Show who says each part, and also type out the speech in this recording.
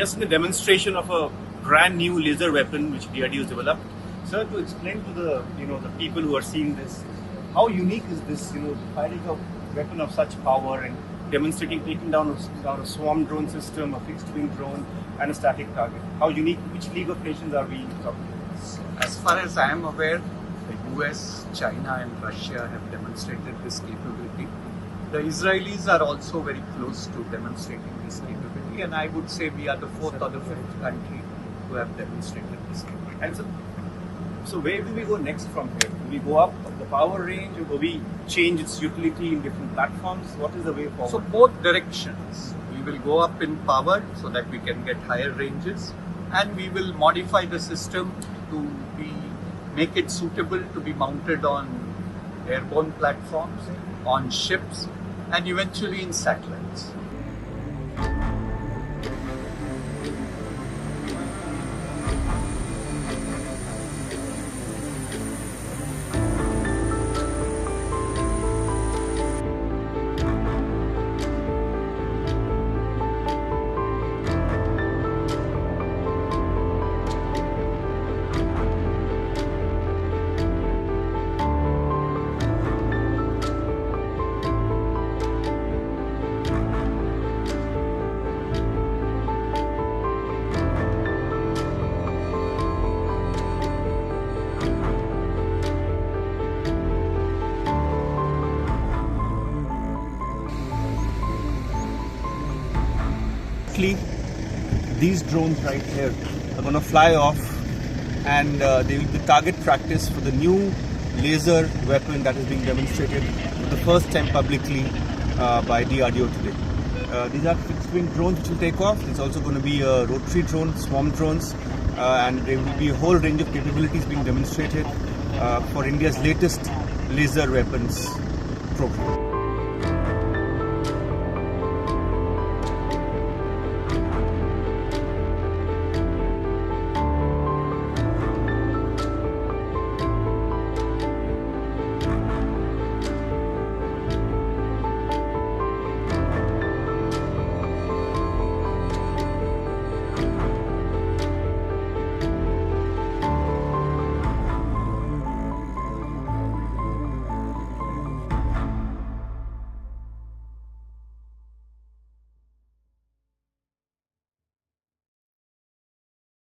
Speaker 1: just in a demonstration of a brand new laser weapon which DRDO has developed. Sir, to explain to the the people who are seeing this, how unique is this? Firing a weapon of such power and demonstrating taking down a swarm drone system, a fixed wing drone, and a static target. How unique? Which League of Nations are we talking about?
Speaker 2: As far as I am aware, the US, China, and Russia have demonstrated this capability. The Israelis are also very close to demonstrating this capability, and I would say we are the fourth or the fifth country to have demonstrated this capability.
Speaker 1: And so where do we go next from here? Do we go up the power range, or do we change its utility in different platforms? What is the way forward?
Speaker 2: So both directions. We will go up in power so that we can get higher ranges, and we will modify the system to make it suitable to be mounted on airborne platforms, on ships, and eventually in satellites.
Speaker 1: These drones right here are going to fly off, and they will be target practice for the new laser weapon that is being demonstrated for the first time publicly by DRDO today. These are fixed wing drones which will take off. There's also going to be a rotary drone, swarm drones, and there will be a whole range of capabilities being demonstrated for India's latest laser weapons program.